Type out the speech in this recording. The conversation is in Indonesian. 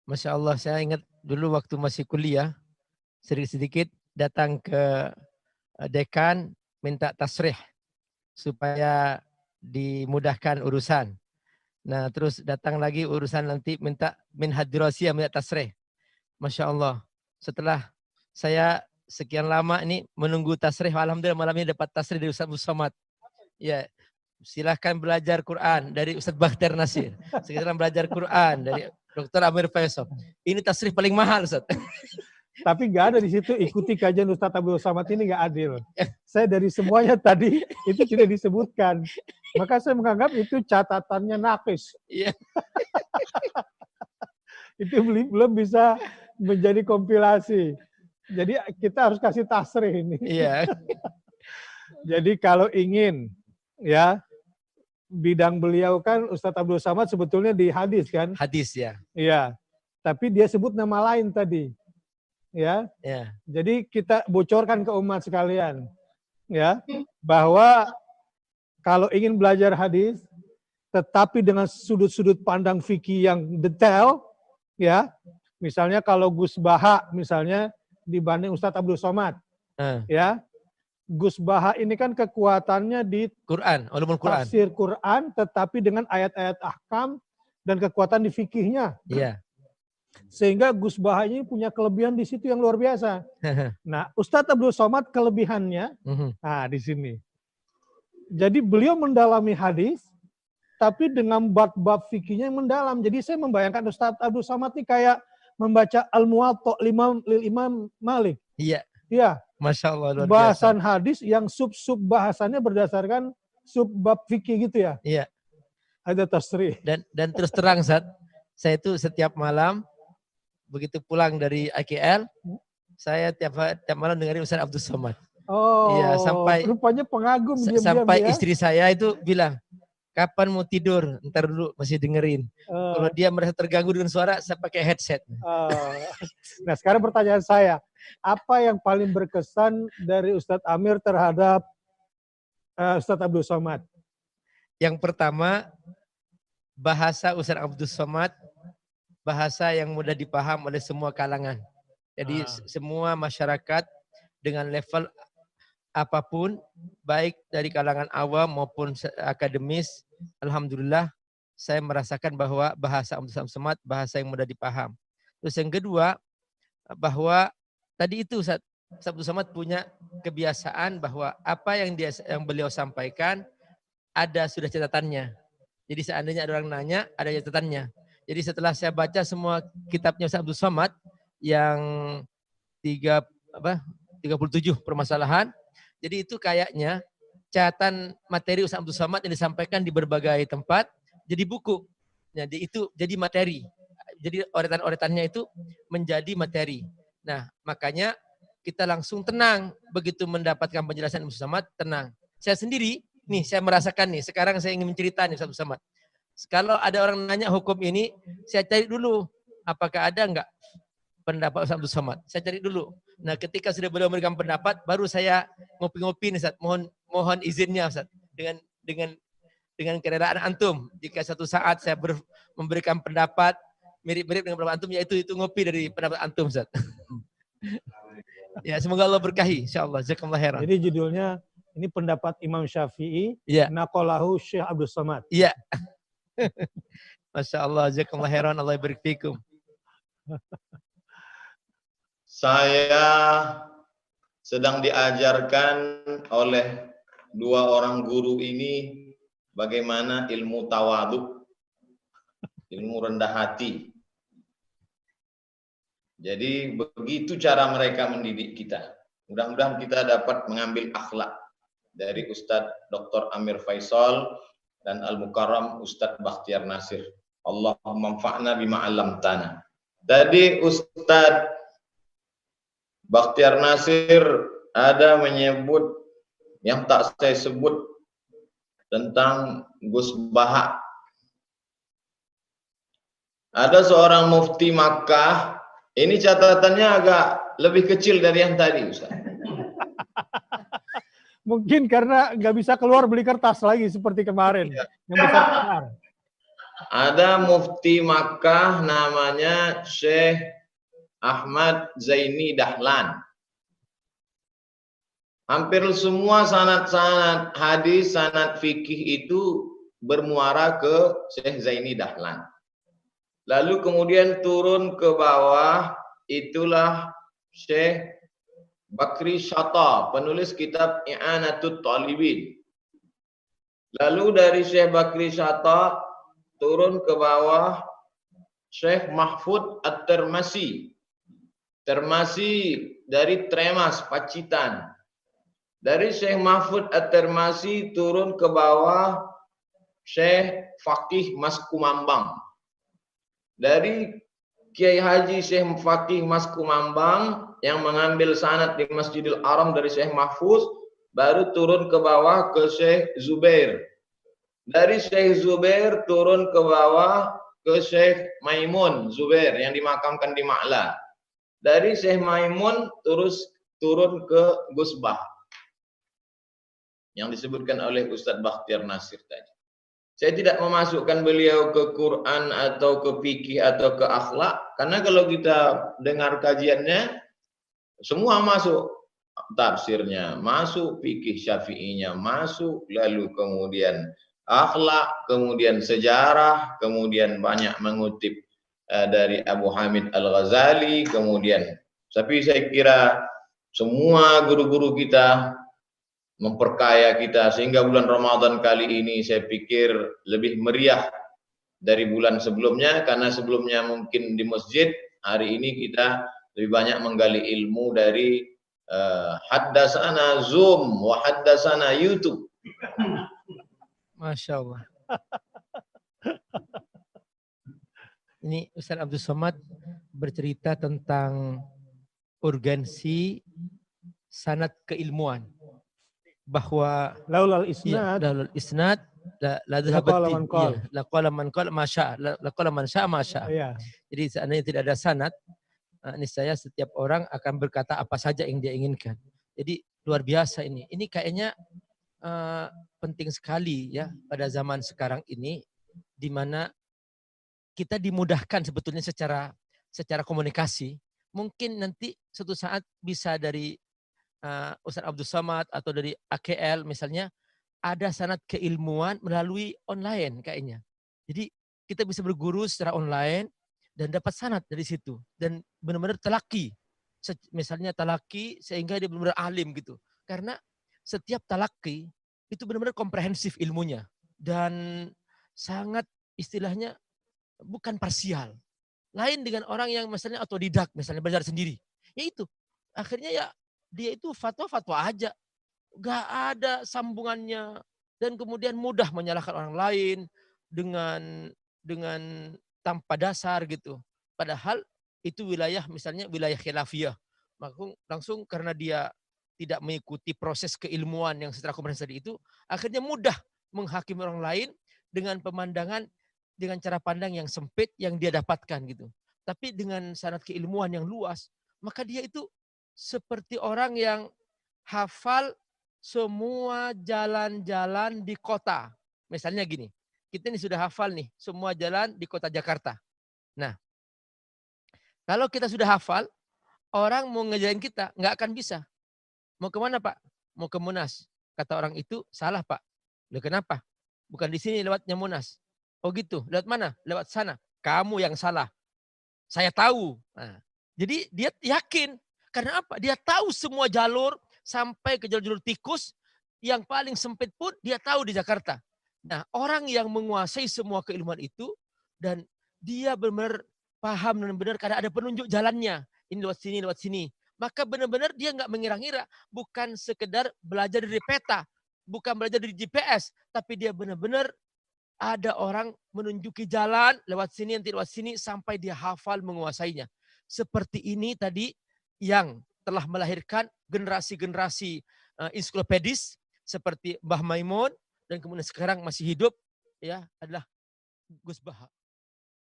Masya Allah, saya ingat dulu waktu masih kuliah, sedikit-sedikit datang ke dekan minta tasrih supaya dimudahkan urusan. Nah, terus datang lagi urusan nanti minta min hadirosiyah, minta tasrih. Masya Allah. Setelah saya sekian lama ini menunggu tasrih, alhamdulillah malam ini dapat tasrih dari Ustaz Somad. Ya, silahkan belajar Quran dari Ustaz Bakhtiar Nasir. Silahkan belajar Quran dari Dr. Amir Faisal. Ini tasrih paling mahal, Ustaz. Tapi nggak ada di situ ikuti kajian Ustadz Abdul Somad ini nggak adil. Saya dari semuanya tadi itu tidak disebutkan. Maka saya menganggap itu catatannya nakis. Iya. Itu belum bisa menjadi kompilasi. Jadi kita harus kasih tasrih ini. Iya. Jadi kalau ingin ya bidang beliau kan Ustadz Abdul Somad sebetulnya di hadis kan? Hadis ya. Iya. Tapi dia sebut nama lain tadi. Ya. Jadi kita bocorkan ke umat sekalian ya bahwa kalau ingin belajar hadis tetapi dengan sudut-sudut pandang fikih yang detail ya, misalnya kalau Gus Baha misalnya dibanding Ustadz Abdul Somad ya, Gus Baha ini kan kekuatannya di Quran, ulumul Quran, tafsir Quran tetapi dengan ayat-ayat ahkam dan kekuatan di fikihnya. Iya. Sehingga Gus Baha ini punya kelebihan di situ yang luar biasa. Nah, Ustadz Abdul Somad kelebihannya, nah di sini. Jadi beliau mendalami hadis, tapi dengan bab-bab fikihnya yang mendalam. Jadi saya membayangkan Ustadz Abdul Somad ini kayak membaca Al-Muwatta lil Imam Malik. Iya. Iya. Masya Allah. Luar bahasan biasa. hadis yang sub-sub bahasannya berdasarkan sub-bab fikih gitu ya. Iya. Ada tasrih. Dan terus terang, saya itu setiap malam begitu pulang dari IKL, saya tiap malam dengerin Ustaz Abdul Somad. Oh, iya, sampai rupanya pengagum sampai ya? Istri saya itu bilang, kapan mau tidur? Ntar dulu masih dengerin. Kalau dia merasa terganggu dengan suara, saya pakai headset. Nah, sekarang pertanyaan saya, apa yang paling berkesan dari Ustadz Amir terhadap Ustadz Abdul Somad? Yang pertama, bahasa Ustadz Abdul Somad, bahasa yang mudah dipaham oleh semua kalangan. Jadi semua masyarakat dengan level apapun, baik dari kalangan awam maupun akademis, alhamdulillah saya merasakan bahwa bahasa Abdul Somad bahasa yang mudah dipaham. Terus yang kedua, bahwa tadi itu Ustaz Abdul Somad punya kebiasaan bahwa apa yang beliau sampaikan sudah catatannya. Jadi seandainya ada orang nanya, ada catatannya. Jadi setelah saya baca semua kitabnya Ustaz Abdul Somad yang 37 permasalahan, jadi itu kayaknya catatan materi Ustaz Abdul Somad yang disampaikan di berbagai tempat jadi buku. Jadi itu jadi materi. Jadi oretan-oretannya itu menjadi materi. Nah, makanya kita langsung tenang begitu mendapatkan penjelasan Ustaz Somad, tenang. Saya sendiri nih, saya merasakan nih, sekarang saya ingin menceritakan Ustaz Abdul Somad. Kalau ada orang nanya hukum ini, saya cari dulu apakah ada enggak pendapat Ustaz Abdul Somad. Saya cari dulu. Nah, ketika sudah beliau memberikan pendapat, baru saya ngopi-ngopi nih Ustaz. Mohon izinnya Ustaz. Dengan keredaan antum. Jika satu saat saya memberikan pendapat mirip-mirip dengan pendapat antum, yaitu ngopi dari pendapat antum Ustaz. Ya, semoga Allah berkahi insyaallah. Jazakallahu khairan. Jadi judulnya ini pendapat Imam Syafi'i, naqalahu Syekh Abdul Somad. Iya. Masya Allah, jazakallahu khairan, Allah barik fikum. Saya sedang diajarkan oleh dua orang guru ini bagaimana ilmu tawadhu, ilmu rendah hati. Jadi begitu cara mereka mendidik kita. Mudah-mudahan kita dapat mengambil akhlak dari Ustadz Dr. Amir Faisal dan Al-Mukarram Ustadz Bakhtiar Nasir. Allahumma anfa'na bima 'allamtana. Tadi Ustadz Bakhtiar Nasir ada menyebut yang tak saya sebut tentang Gus Baha. Ada seorang mufti Makkah, ini catatannya agak lebih kecil dari yang tadi, Ustaz. Mungkin karena nggak bisa keluar beli kertas lagi seperti kemarin. Yang besar-besar. Ada mufti Makkah namanya Syekh Ahmad Zaini Dahlan. Hampir semua sanad-sanad hadis, sanad fikih itu bermuara ke Syekh Zaini Dahlan. Lalu kemudian turun ke bawah, itulah Syekh Bakri Syata, penulis kitab I'anatut Talibin. Lalu dari Syekh Bakri Syata turun ke bawah Syekh Mahfud At-Termasi. Termasi dari Tremas, Pacitan. Dari Syekh Mahfud At-Termasi turun ke bawah Syekh Faqih Mas Kumambang. Dari Kiai Haji Syekh Faqih Mas Kumambang yang mengambil sanad di Masjidil Haram dari Syekh Mahfuz, baru turun ke bawah ke Syekh Zubair. Dari Syekh Zubair turun ke bawah ke Syekh Maimun Zubair yang dimakamkan di Ma'la. Dari Syekh Maimun terus turun ke Gusbah yang disebutkan oleh Ustadz Bakhtiar Nasir tadi. Saya tidak memasukkan beliau ke Quran atau ke fikih atau ke akhlak, karena kalau kita dengar kajiannya semua masuk, tafsirnya masuk, fikih syafi'inya masuk, lalu kemudian akhlak, kemudian sejarah, kemudian banyak mengutip dari Abu Hamid Al-Ghazali, kemudian tapi saya kira semua guru-guru kita memperkaya kita sehingga bulan Ramadan kali ini saya pikir lebih meriah dari bulan sebelumnya, karena sebelumnya mungkin di masjid, hari ini kita lebih banyak menggali ilmu dari haddasana Zoom wa haddasana YouTube. Masya Allah. Ini Ustaz Abdul Somad bercerita tentang urgensi sanad keilmuan, bahwa laulal isnad, laulal isnad la laqala man qala. laqala man qala masya, laqala man syaa masya. Jadi seandainya tidak ada sanad, niscaya setiap orang akan berkata apa saja yang dia inginkan. Jadi luar biasa ini. Ini kayaknya penting sekali ya pada zaman sekarang ini, di mana kita dimudahkan sebetulnya secara komunikasi. Mungkin nanti suatu saat bisa dari Ustaz Abdul Somad atau dari AKL misalnya ada sanad keilmuan melalui online kayaknya. Jadi kita bisa berguru secara online dan dapat sanad dari situ dan benar-benar talaki. Misalnya talaki sehingga dia benar-benar alim gitu. Karena setiap talaki itu benar-benar komprehensif ilmunya dan sangat istilahnya bukan parsial. Lain dengan orang yang misalnya otodidak, misalnya belajar sendiri. Ya itu, akhirnya ya dia itu fatwa-fatwa aja. Gak ada sambungannya. Dan kemudian mudah menyalahkan orang lain dengan tanpa dasar gitu. Padahal itu wilayah misalnya wilayah khilafiyah. Maka langsung karena dia tidak mengikuti proses keilmuan yang secara komprehensif itu, akhirnya mudah menghakimi orang lain dengan pemandangan, dengan cara pandang yang sempit yang dia dapatkan gitu. Tapi dengan sanad keilmuan yang luas, maka dia itu seperti orang yang hafal semua jalan-jalan di kota. Misalnya gini, kita ini sudah hafal nih semua jalan di kota Jakarta. Nah, kalau kita sudah hafal, orang mau ngejalan kita nggak akan bisa. Mau kemana Pak? Mau ke Monas. Kata orang itu, salah Pak. Loh kenapa? Bukan di sini lewatnya Monas. Oh gitu, lewat mana? Lewat sana. Kamu yang salah. Saya tahu. Nah, jadi dia yakin. Karena apa? Dia tahu semua jalur sampai ke jalur tikus. Yang paling sempit pun dia tahu di Jakarta. Nah, orang yang menguasai semua keilmuan itu dan dia benar-benar paham dan benar karena ada penunjuk jalannya. Ini lewat sini, lewat sini. Maka benar-benar dia nggak mengira-ngira. Bukan sekedar belajar dari peta. Bukan belajar dari GPS. Tapi dia benar-benar ada orang menunjuki jalan lewat sini, nanti lewat sini sampai dia hafal menguasainya. Seperti ini tadi yang telah melahirkan generasi-generasi ensiklopedis seperti Mbah Maimun dan kemudian sekarang masih hidup ya adalah Gus Baha.